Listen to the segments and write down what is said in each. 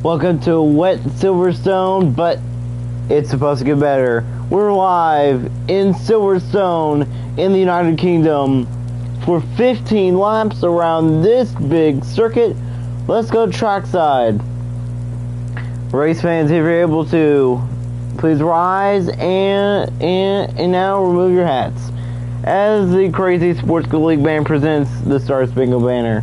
Welcome to Wet Silverstone, but it's supposed to get better. We're live in Silverstone in the United Kingdom for 15 laps around this big circuit. Let's go trackside. Race fans, if you're able to, please rise and now remove your hats as the Crazy Sports League band presents the Star Spangled Banner.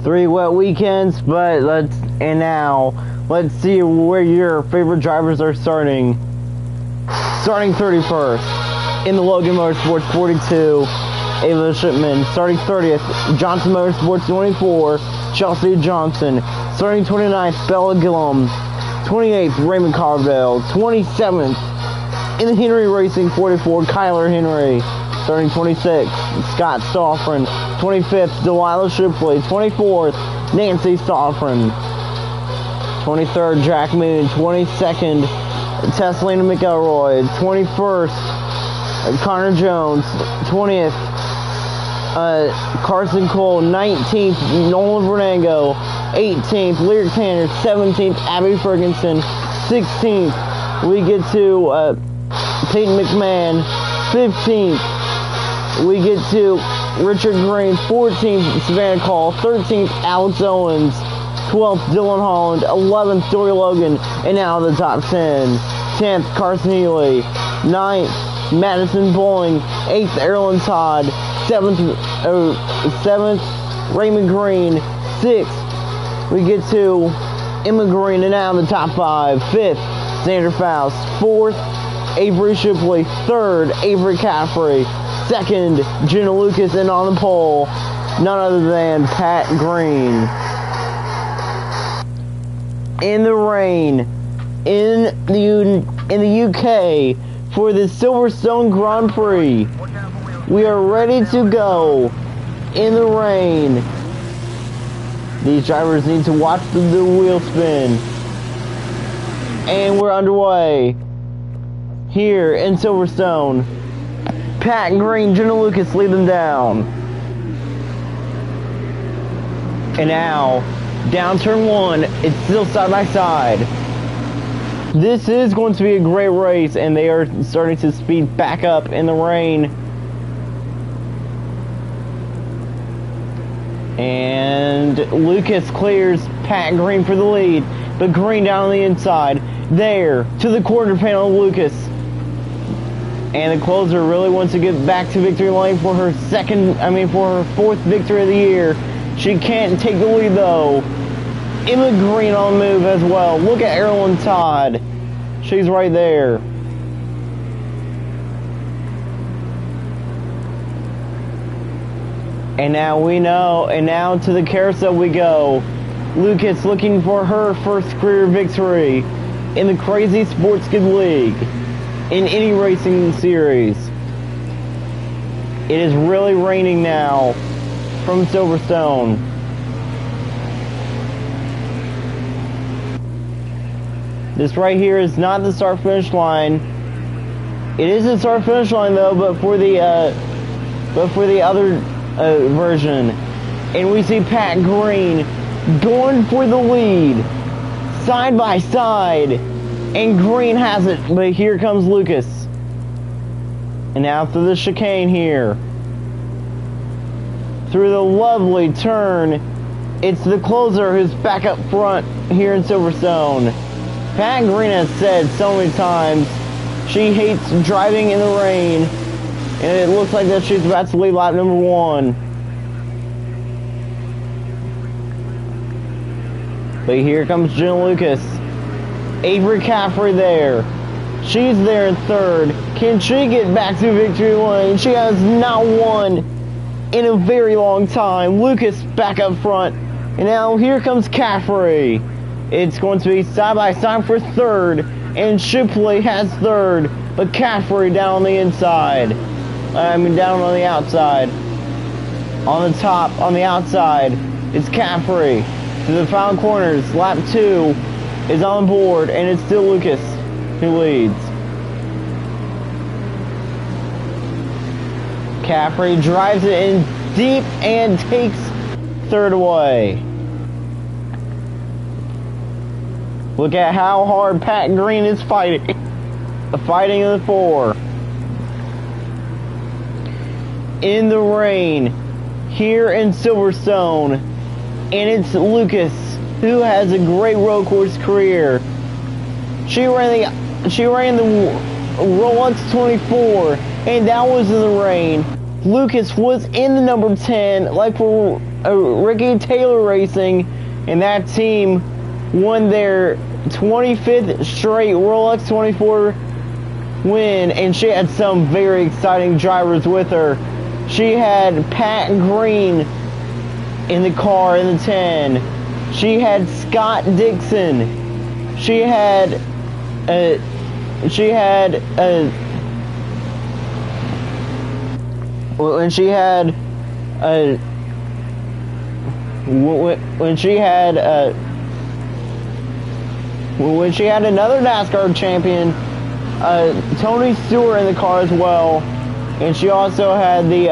Three wet weekends, but let's see where your favorite drivers are starting. Starting 31st in the Logan Motorsports 42, Ava Shipman. Starting 30th, Johnson Motorsports 24, Chelsea Johnson. Starting 29th, Bella Gillum. 28th, Raymond Carville. 27th in the Henry Racing 44, Kyler Henry. Starting 26th, Scott Stoffren. 25th, Delilah Shipley. 24th, Nancy Stoffren. 23rd, Jack Moon. 22nd, Tesselina McElroy. 21st, Connor Jones. 20th, Carson Cole. 19th, Nolan Vernango. 18th, Lyric Tanner. 17th, Abby Ferguson. 16th, we get to Peyton McMahon. 15th, we get to Richard Green. 14th, Savannah Call. 13th, Alex Owens. 12th, Dylan Holland. 11th, Dory Logan. And now the top 10. 10th, Carson Healy. 9th, Madison Bowling. 8th, Erlen Todd. 7th, Raymond Green. 6th, we get to Emma Green. And now the top 5. 5th, Xander Faust. 4th, Avery Shipley. 3rd, Avery Caffrey. 2nd, Jenna Lucas, and on the pole, none other than Pat Green. In the rain, in the UK, for the Silverstone Grand Prix. We are ready to go in the rain. These drivers need to watch the wheel spin. And we're underway here in Silverstone. Pat Green, Jenna Lucas lead them down. And now, down turn 1, it's still side by side. This is going to be a great race, and they are starting to speed back up in the rain. And Lucas clears Pat Green for the lead, but Green down on the inside. There, to the quarter panel of Lucas. And the closer really wants to get back to victory lane for her fourth victory of the year. She can't take the lead though. Emma Green on the move as well. Look at Erlen Todd. She's right there. And now to the carousel we go. Lucas looking for her first career victory in the Crazy Sports League. In any racing series. It is really raining now from Silverstone. This right here is not the start-finish line. It is the start-finish line though, but for the other version. And we see Pat Green going for the lead. Side by side. And Green has it. But here comes Lucas. And now through the chicane here. Through the lovely turn. It's the closer who's back up front here in Silverstone. Pat Green has said so many times she hates driving in the rain. And it looks like that she's about to leave lap number 1. But here comes Jenna Lucas. Avery Caffrey there. She's there in 3rd. Can she get back to victory lane? She has not won in a very long time. Lucas back up front. And now here comes Caffrey. It's going to be side by side for 3rd. And Shipley has 3rd. But Caffrey down on the inside. Down on the outside. On the top, on the outside, it's Caffrey. To the final corners, lap 2 is on board, and it's still Lucas who leads. Caffrey drives it in deep and takes 3rd away. Look at how hard Pat Green is fighting. The fighting of the 4. In the rain, here in Silverstone, and it's Lucas who has a great road course career. She ran the Rolex 24, and that was in the rain. Lucas was in the number 10, like for Ricky Taylor Racing, and that team won their 25th straight Rolex 24 win, and she had some very exciting drivers with her. She had Pat Green in the car in the 10. She had Scott Dixon. She had when she had when she had another NASCAR champion, Tony Stewart, in the car as well. And she also had the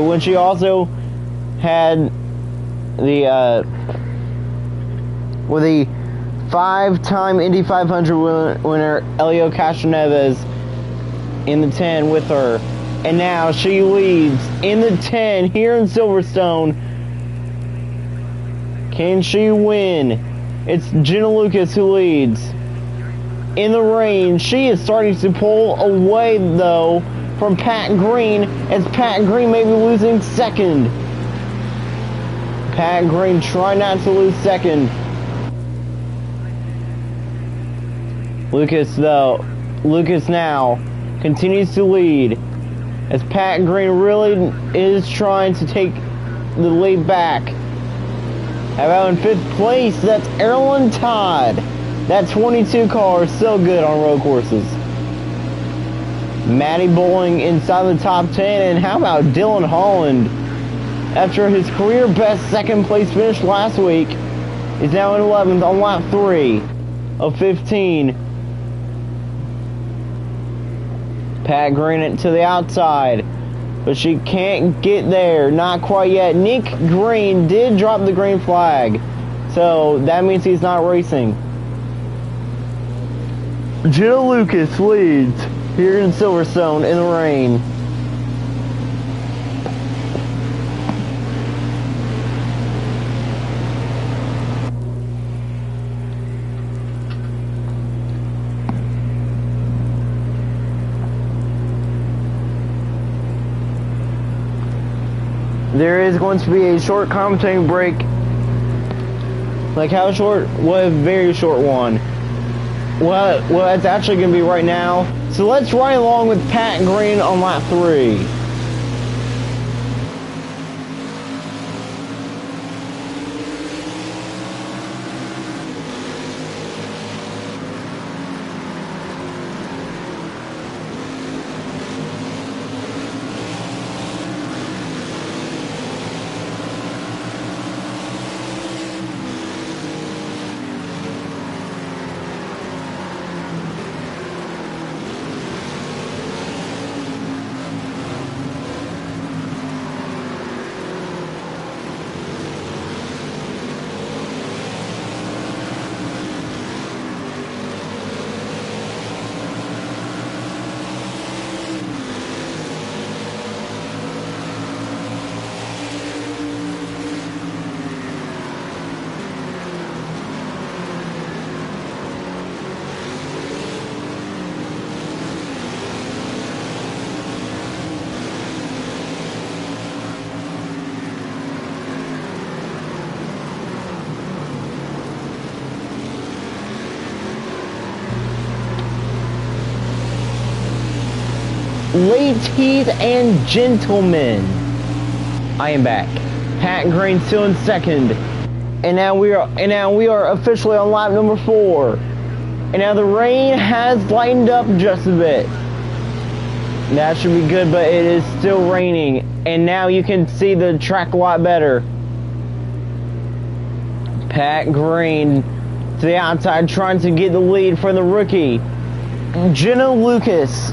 when she also had the with the 5-time Indy 500 winner Elio Castroneves in the 10 with her. And now she leads in the 10 here in Silverstone. Can she win? It's Jenna Lucas who leads. In the rain, she is starting to pull away, though, from Pat Green, as Pat Green may be losing 2nd. Pat Green trying not to lose 2nd. Lucas now continues to lead, as Pat Green really is trying to take the lead back. How about in 5th place? That's Erilyn Todd. That 22 car is so good on road courses. Matty Bowling inside the top 10. And how about Dylan Holland? After his career best 2nd place finish last week, is now in 11th on lap 3 of 15. Pat Green to the outside, but she can't get there. Not quite yet. Nick Green did drop the green flag, so that means he's not racing. Jill Lucas leads here in Silverstone in the rain. There is going to be a short commentating break. Like how short? Well, a very short one. Well, it's actually going to be right now. So let's ride along with Pat Green on lap 3. ladies and gentlemen, I am back. Pat Green still in second. And now we are officially on lap number 4. And now the rain has lightened up just a bit. That should be good, but it is still raining. And now you can see the track a lot better. Pat Green to the outside, trying to get the lead from the rookie, Jenna Lucas.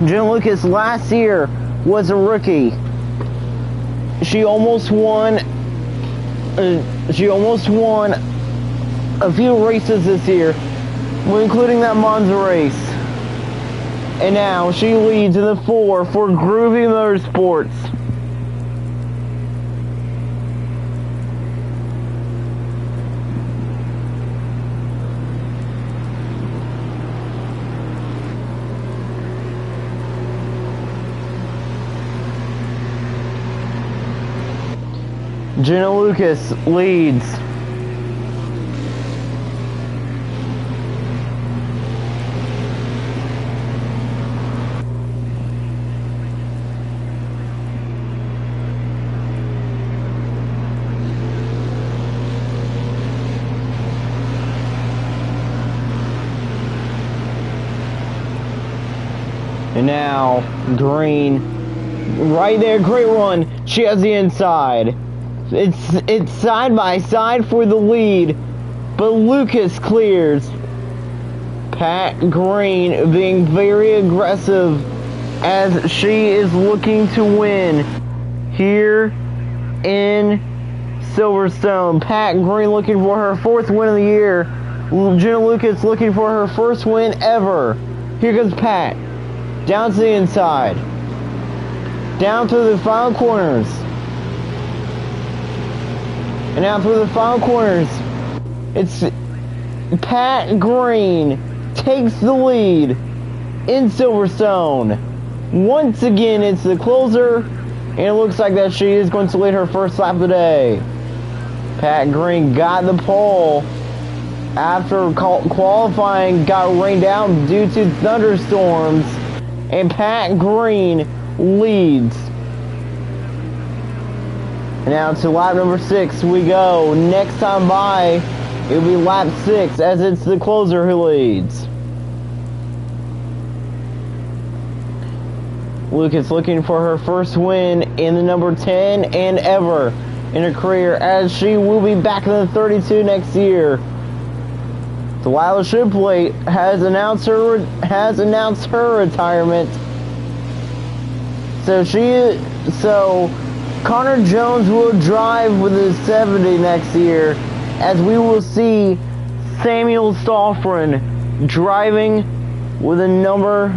Jenna Lucas last year was a rookie. She almost won. She almost won a few races this year, including that Monza race. And now she leads in the 4 for Groovy Motorsports. Jenna Lucas leads. And now Green, right there, great run. She has the inside. It's side by side for the lead, but Lucas clears. Pat Green being very aggressive as she is looking to win here in Silverstone. Pat Green looking for her 4th win of the year. Jenna Lucas looking for her 1st win ever. Here goes Pat. Down to the inside. Down through the final corners. And now through the final corners, it's Pat Green takes the lead in Silverstone. Once again, it's the closer, and it looks like that she is going to lead her 1st lap of the day. Pat Green got the pole after qualifying got rained out due to thunderstorms, and Pat Green leads. And now to lap number 6 we go. Next time by, it'll be lap 6 as it's the closer who leads. Lucas looking for her 1st win in the number 10 and ever in her career, as she will be back in the 32 next year. Delilah Shipley has announced her retirement. So Connor Jones will drive with his 70 next year, as we will see Samuel Stolfren driving with the number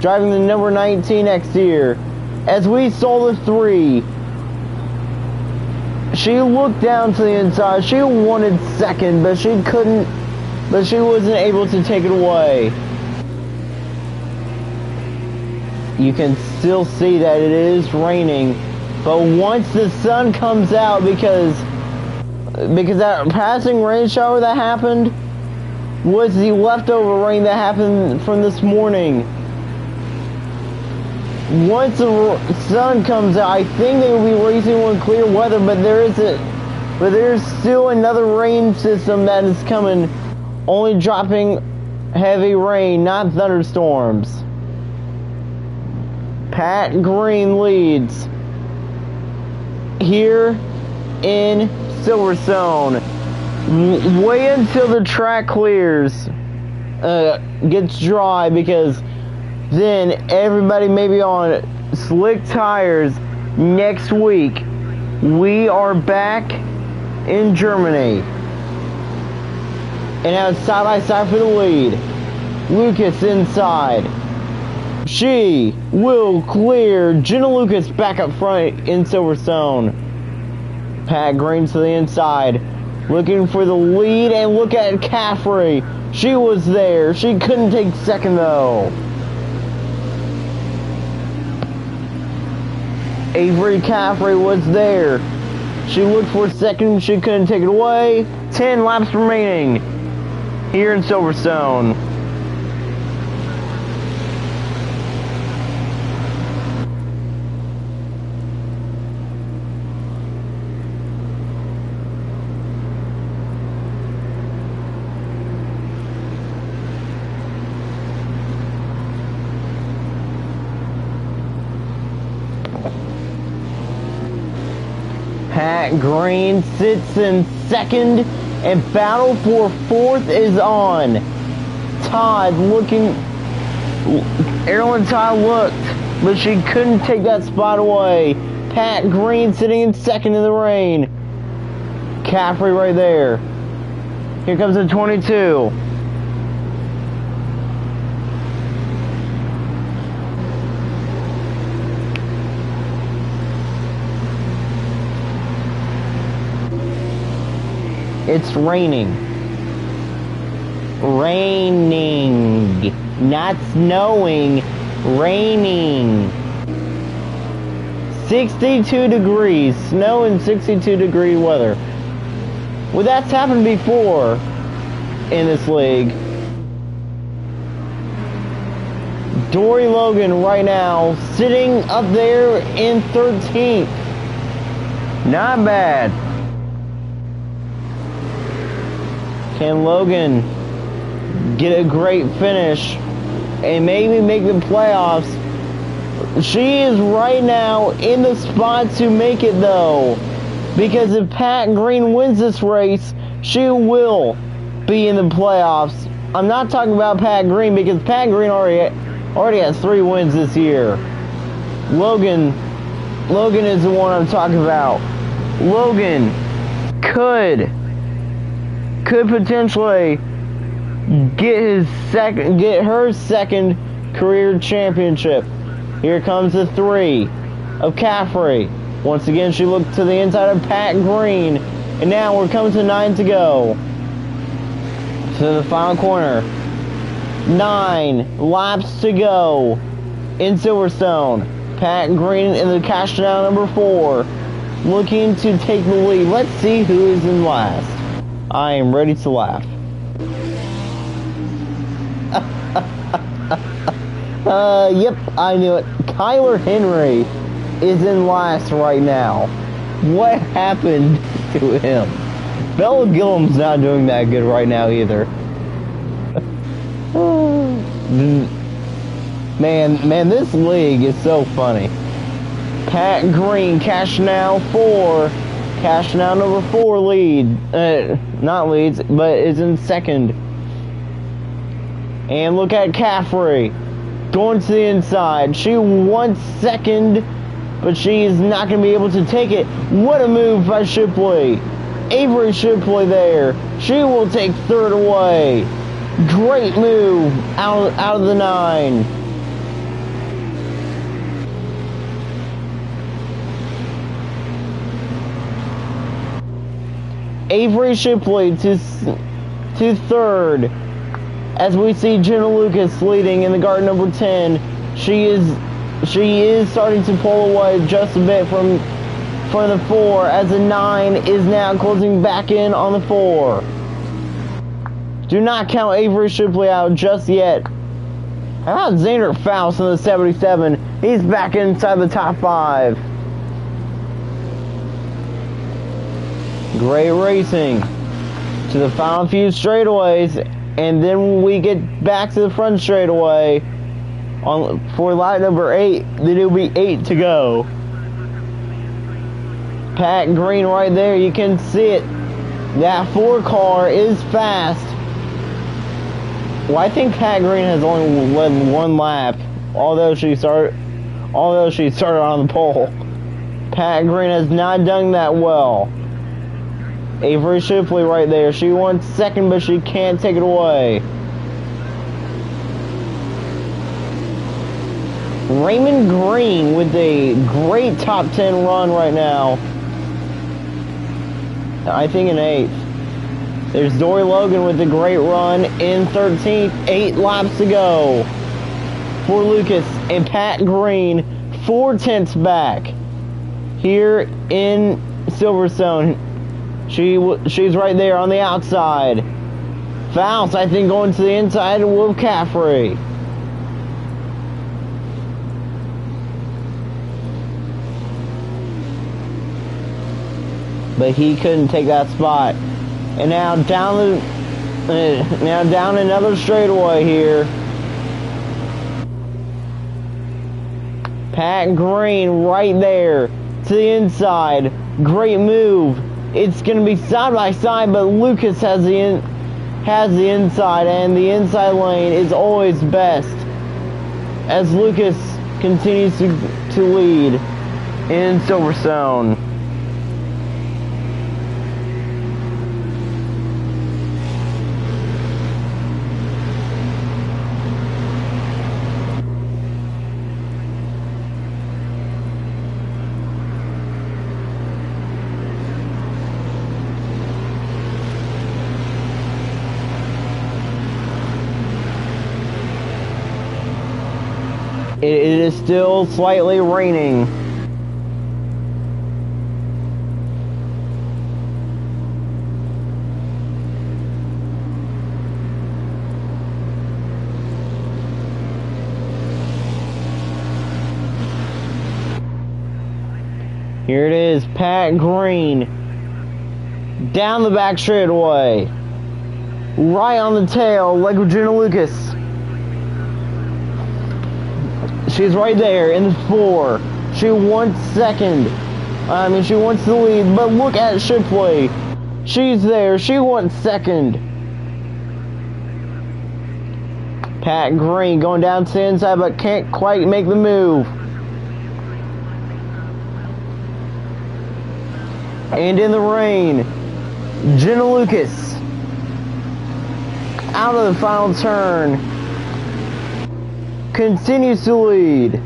driving the number 19 next year. As we saw the 3, she looked down to the inside. She wanted 2nd, but she wasn't able to take it away. You can still see that it is raining, but once the sun comes out, because that passing rain shower that happened was the leftover rain that happened from this morning. Once the sun comes out, I think they will be racing on clear weather, but there's still another rain system that is coming, only dropping heavy rain, not thunderstorms. Pat Green leads here in Silverstone. Wait until the track clears, gets dry, because then everybody may be on slick tires next week. We are back in Germany. And now it's side by side for the lead. Lucas inside. She will clear Jenna Lucas back up front in Silverstone. Pat Green to the inside, looking for the lead, and look at Caffrey. She was there. She couldn't take 2nd though. Avery Caffrey was there. She looked for 2nd. She couldn't take it away. 10 laps remaining here in Silverstone. Pat Green sits in second, and battle for fourth is on. Todd looking, Erin Todd looked, but she couldn't take that spot away. Pat Green sitting in second in the rain. Caffrey right there. Here comes the 22. It's raining. Raining. Not snowing. Raining. 62 degrees. Snow and 62-degree weather. Well, that's happened before in this league. Dory Logan right now sitting up there in 13th. Not bad. Can Logan get a great finish and maybe make the playoffs? She is right now in the spot to make it though, because if Pat Green wins this race, she will be in the playoffs. I'm not talking about Pat Green because Pat Green already has 3 wins this year. Logan is the one I'm talking about. Logan could potentially get her second career championship. Here comes the 3 of Caffrey. Once again, she looked to the inside of Pat Green, and now we're coming to 9 to go. To the final corner. 9 laps to go in Silverstone. Pat Green in the cash down number 4, looking to take the lead. Let's see who is in last. I am ready to laugh. Yep, I knew it. Kyler Henry is in last right now. What happened to him? Bella Gillum's not doing that good right now either. Man, this league is so funny. Pat Green, cash now number 4 lead. Not leads, but is in second. And look at Caffrey going to the inside. She wants second, but she is not going to be able to take it. What a move by Shipley. Avery Shipley there. She will take third away. Great move out of the 9. Avery Shipley to third, as we see Jenna Lucas leading in the guard number 10. She is starting to pull away just a bit from the 4, as the 9 is now closing back in on the 4. Do not count Avery Shipley out just yet. How about Xander Faust in the 77? He's back inside the top 5. Great racing to the final few straightaways, and then we get back to the front straightaway for lap number 8. Then it'll be 8 to go. Pat Green right there, you can see it. That 4 car is fast. Well, I think Pat Green has only led 1 lap, although she started on the pole. Pat Green has not done that well. Avery Shipley right there. She wants second, but she can't take it away. Raymond Green with a great top 10 run right now. I think in 8th. There's Dory Logan with a great run in 13th. 8 laps to go for Lucas, and Pat Green 4 tenths back here in Silverstone. She's right there on the outside. Faust, I think, going to the inside of Will Caffrey. But he couldn't take that spot. And now down another straightaway here. Pat Green right there. to the inside. Great move. It's going to be side by side, but Lucas has the inside, and the inside lane is always best as Lucas continues to lead in Silverstone. It is still slightly raining. Here it is, Pat Green. Down the back straightaway. Right on the tail, like Regina Lucas. She's right there in the 4. She wants second. She wants the lead, but look at Shipley. She's there. She wants second. Pat Green going down to the inside, but can't quite make the move. And in the rain, Jenna Lucas out of the final turn. Continues to lead.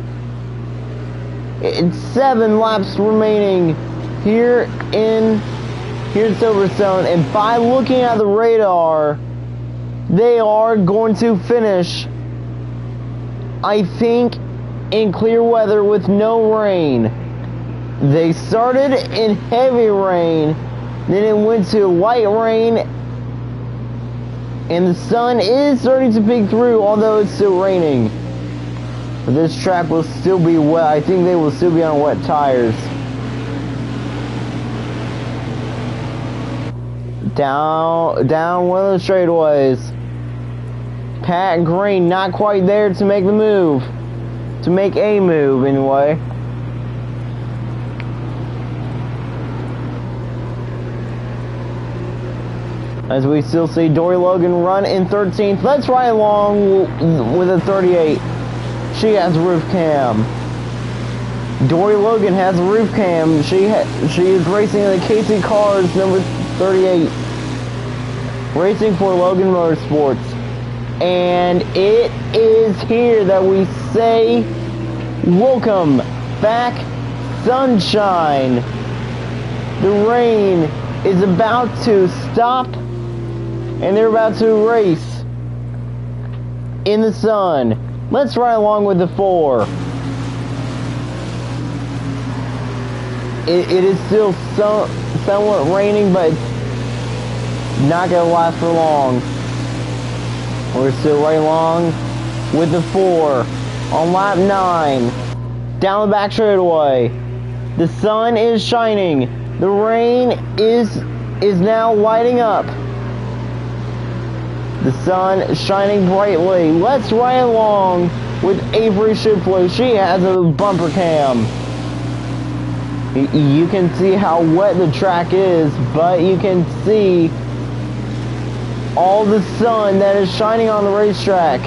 It's 7 laps remaining here in Silverstone, and by looking at the radar, they are going to finish, I think, in clear weather with no rain. They started in heavy rain, then it went to light rain, and the sun is starting to peek through, although it's still raining. This track will still be wet. I think they will still be on wet tires. Down one of the straightaways. Pat Green not quite there to make the move. To make a move, anyway. As we still see Dory Logan run in 13th. Let's ride along with a 38. She has roof cam. Dory Logan has a roof cam. She is racing in the KC Cars number 38. Racing for Logan Motorsports. And it is here that we say, welcome back, sunshine. The rain is about to stop, and they're about to race in the sun. Let's ride along with the 4. It is still somewhat raining, but it's not going to last for long. We're still right along with the 4 on lap 9. Down the back straightaway. The sun is shining. The rain is now lighting up. The sun is shining brightly. Let's ride along with Avery Shipley. She has a bumper cam. You can see how wet the track is, but you can see all the sun that is shining on the racetrack.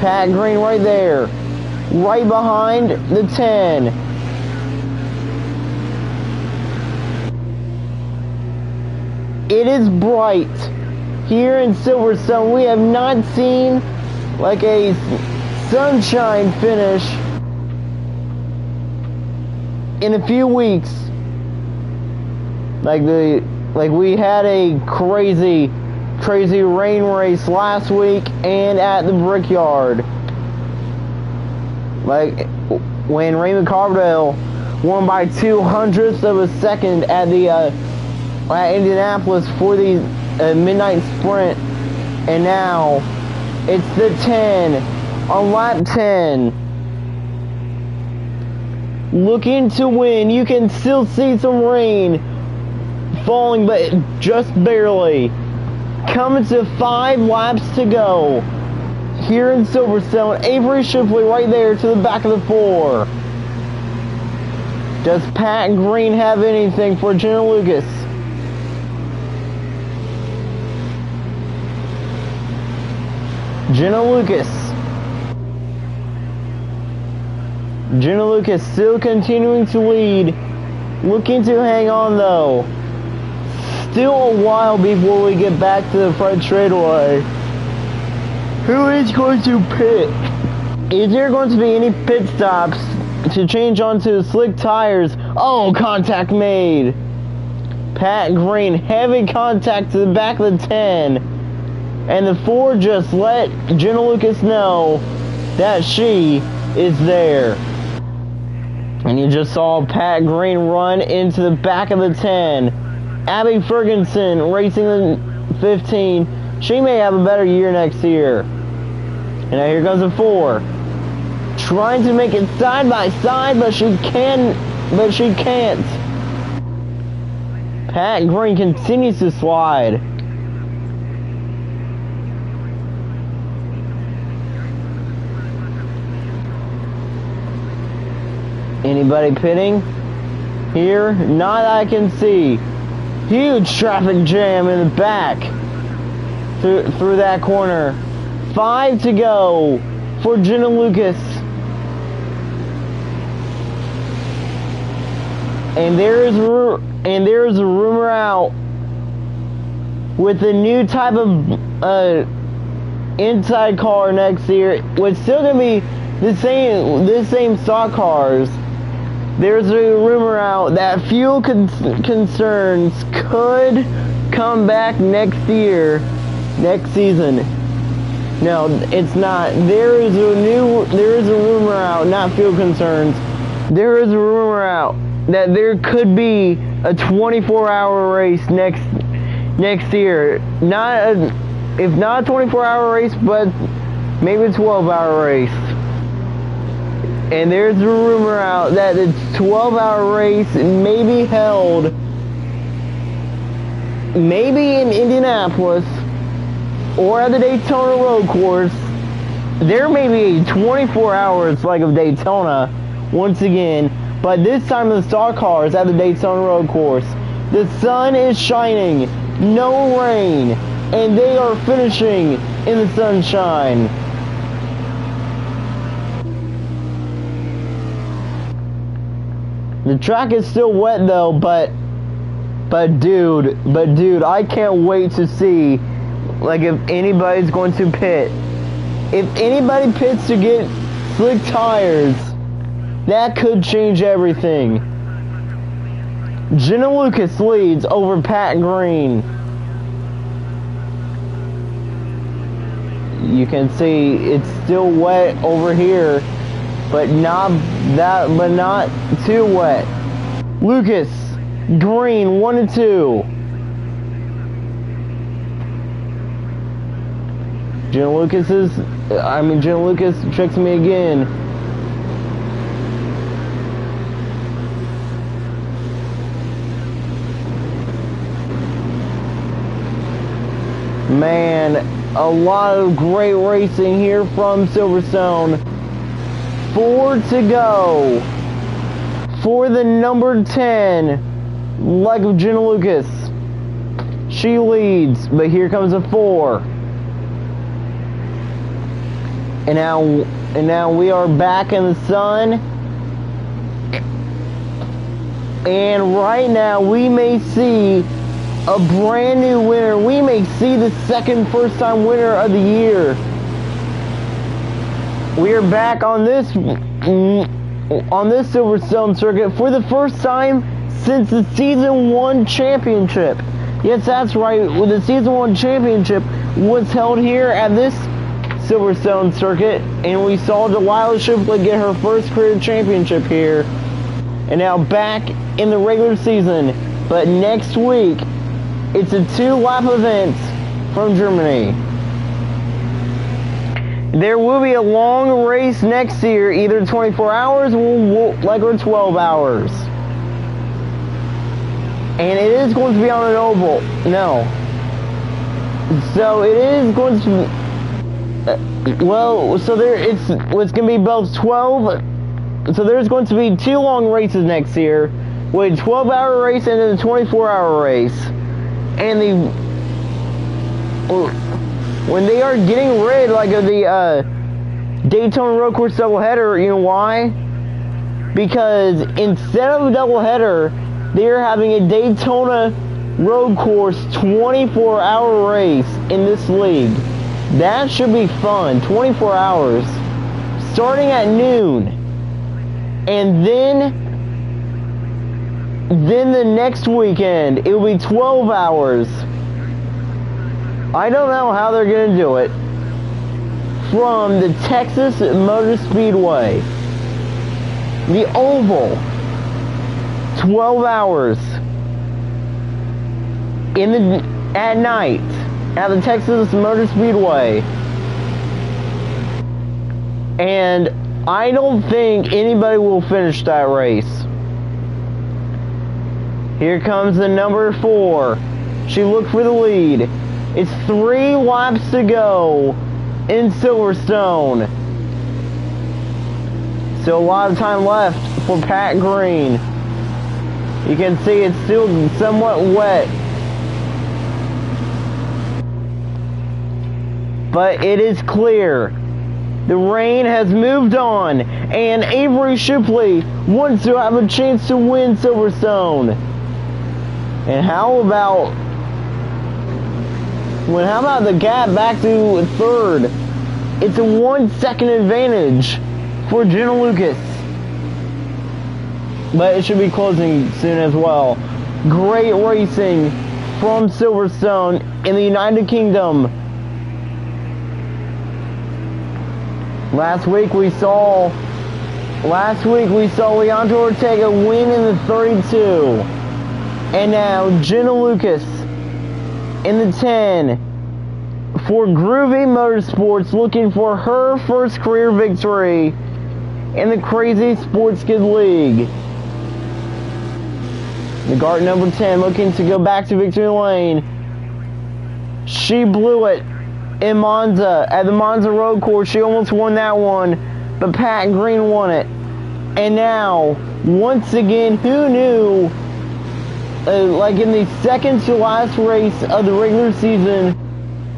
Pat Green right there. Right behind the 10. It is bright. Here in Silverstone, we have not seen like a sunshine finish in a few weeks. Like we had a crazy rain race last week and at the Brickyard. Like when Raymond Carbondale won by 2/100ths of a second at the at Indianapolis for the midnight sprint, and now it's the 10 on lap 10. Looking to win. You can still see some rain falling, but just barely. Coming to 5 laps to go here in Silverstone. Avery Shipley right there to the back of the 4. Does Pat Green have anything for Jenna Lucas? Jenna Lucas. Jenna Lucas still continuing to lead. Looking to hang on though. Still a while before we get back to the front straightaway. Who is going to pit? Is there going to be any pit stops to change onto slick tires? Oh, contact made. Pat Green, heavy contact to the back of the 10. And the 4 just let Jenna Lucas know that she is there. And you just saw Pat Green run into the back of the 10. Abby Ferguson racing the 15. She may have a better year next year. And now here comes the 4. Trying to make it side by side, but she can't. Pat Green continues to slide. Anybody pitting here? Not that I can see. Huge traffic jam in the back through that corner. 5 to go for Jenna Lucas. And there is a rumor out with the new type of inside car next year. It's still gonna be the same stock cars. There's a rumor out that fuel concerns could come back next season. No, it's not. There is a rumor out, not fuel concerns. There is a rumor out that there could be a 24-hour race next year. If not a 24-hour race, but maybe a 12-hour race. And there's a rumor out that the 12-hour race may be held maybe in Indianapolis or at the Daytona Road Course. There may be 24 hours like of Daytona once again, but this time the stock cars at the Daytona Road Course. The sun is shining, no rain, and they are finishing in the sunshine. The track is still wet though, but dude, I can't wait to see, like, if anybody's going to pit. If anybody pits to get slick tires, that could change everything. Jenna Lucas leads over Pat Green. You can see it's still wet over here, but not too wet. Lucas, Green, 1 and 2. Jenna Lucas tricks me again. Man, a lot of great racing here from Silverstone. 4 to go for the number 10 leg of Jenna Lucas. She leads, but here comes a 4. And now we are back in the sun. And right now we may see a brand new winner. We may see the first time winner of the year. We are back on this Silverstone circuit for the first time since the Season 1 championship. Yes, that's right. The Season 1 championship was held here at this Silverstone circuit, and we saw Delilah Shipley get her first career championship here. And now back in the regular season. But next week, it's a 2-lap event from Germany. There will be a long race next year, either 24 hours or 12 hours. And it is going to be on an oval. No. So it is going to be... it's going to be both 12 So there's going to be 2 long races next year, with a 12-hour race and then a 24-hour race. And when they are getting rid of the Daytona Road Course doubleheader, you know why? Because instead of a doubleheader, they are having a Daytona Road Course 24-hour race in this league. That should be fun. 24 hours, starting at noon, and then the next weekend it will be 12 hours. I don't know how they're gonna do it. From the Texas Motor Speedway, the Oval, 12 hours at night at the Texas Motor Speedway. And I don't think anybody will finish that race. Here comes the number 4. She looked for the lead. It's 3 laps to go in Silverstone. Still a lot of time left for Pat Green. You can see it's still somewhat wet, but it is clear. The rain has moved on, and Avery Shipley wants to have a chance to win Silverstone. And how about the gap back to 3rd? It's a 1-second advantage for Jenna Lucas, but it should be closing soon as well. Great racing from Silverstone in the United Kingdom. Last week we saw Leandro Ortega win in the 32. And now Jenna Lucas in the 10 for Groovy Motorsports, looking for her first career victory in the Crazy Sports Kid League. The Gart number 10 looking to go back to victory lane. She blew it in Monza, at the Monza Road Course. She almost won that one, but Pat Green won it. And now, once again, who knew, like in the second to last race of the regular season,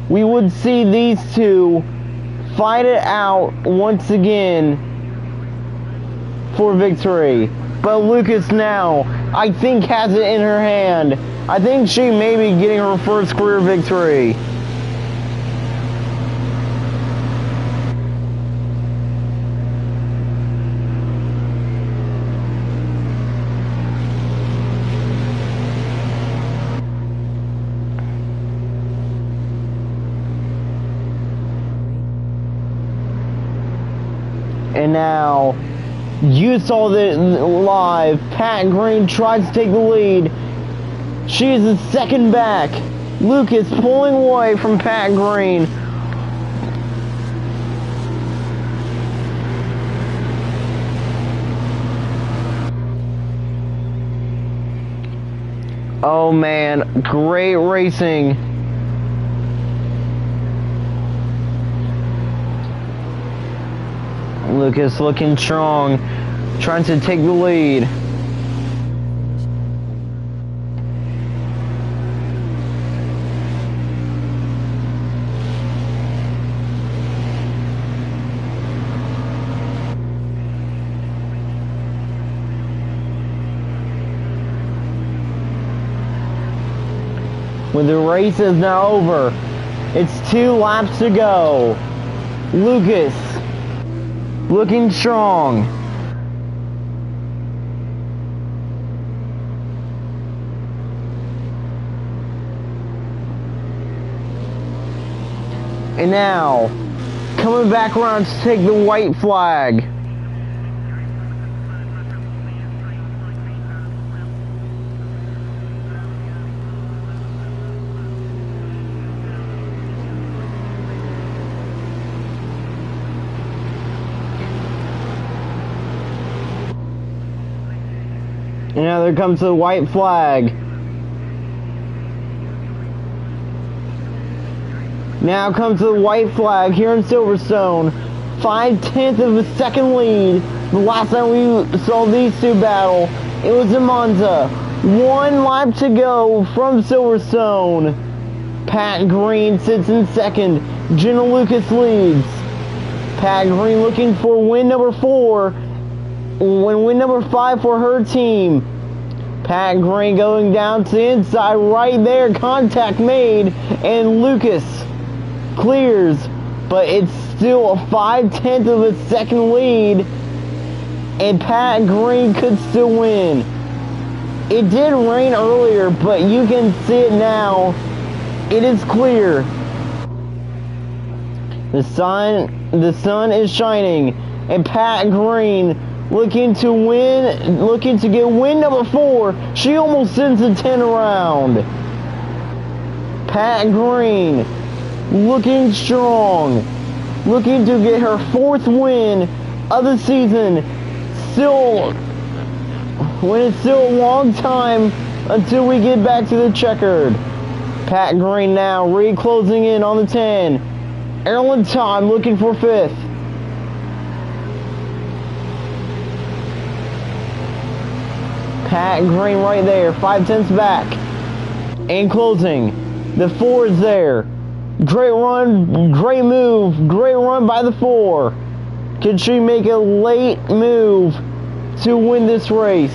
we would see these two fight it out once again for victory. But Lucas now, I think, has it in her hand. I think she may be getting her first career victory. And now, you saw this live. Pat Green tries to take the lead. She is the second back. Lucas pulling away from Pat Green. Oh man, great racing. Lucas looking strong, trying to take the lead. When the race is now over, it's 2 laps to go. Lucas looking strong. And now, coming back around to take the white flag. And now there comes the white flag. Now comes the white flag here in Silverstone. 5/10 of a second lead. The last time we saw these two battle, it was in Monza. 1 lap to go from Silverstone. Pat Green sits in second. Jenna Lucas leads. Pat Green looking for win number 4. Win number 5 for her team. Pat Green going down to the inside right there. Contact made. And Lucas clears. But it's still a 5/10 of a second lead. And Pat Green could still win. It did rain earlier, but you can see it now. It is clear. The sun is shining, and Pat Green looking to win, looking to get win number 4. She almost sends the 10 around. Pat Green looking strong, looking to get her 4th win of the season. When it's still a long time until we get back to the checkered. Pat Green now closing in on the 10. Erlen Todd looking for 5th. Pat Green right there, 5/10 back. And closing. The 4 is there. Great run, great move, great run by the 4. Can she make a late move to win this race?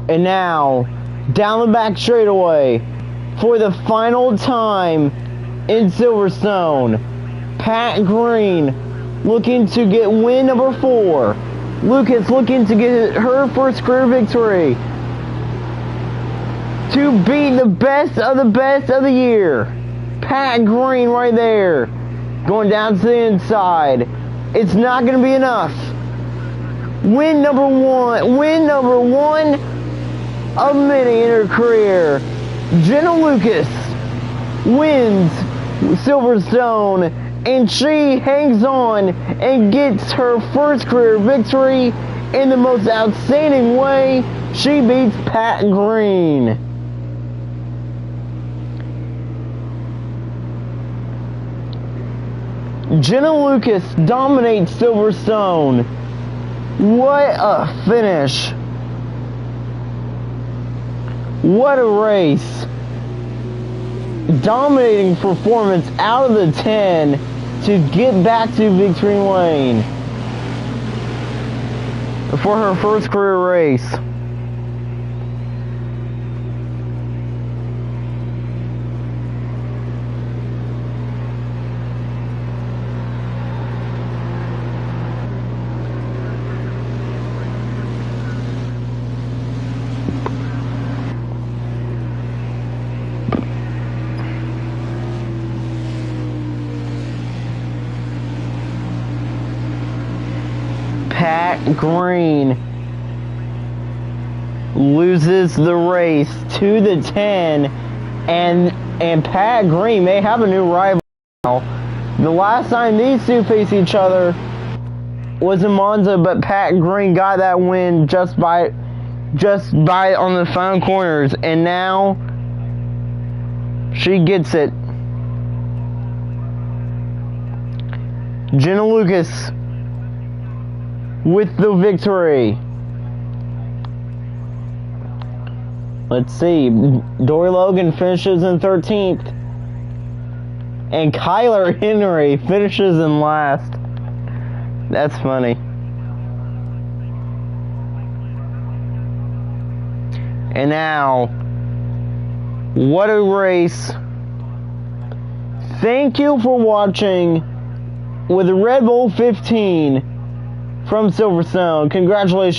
And now, down the back straightaway, for the final time in Silverstone, Pat Green looking to get win number 4. Lucas looking to get her first career victory. To beat the best of the year. Pat Green right there. Going down to the inside. It's not going to be enough. Win number 1 of many in her career. Jenna Lucas wins Silverstone, and she hangs on and gets her first career victory in the most outstanding way. She beats Pat Green. Jenna Lucas dominates Silverstone. What a finish. What a race. Dominating performance out of the 10 to get back to victory lane for her first career race. Pat Green loses the race to the 10, and Pat Green may have a new rival now. The last time these two faced each other was in Monza, but Pat Green got that win just by on the final corners, and now she gets it. Jenna Lucas with the victory. Let's see. Dory Logan finishes in 13th. And Kyler Henry finishes in last. That's funny. And now, what a race. Thank you for watching with Red Bull 15 from Silverstone. Congratulations.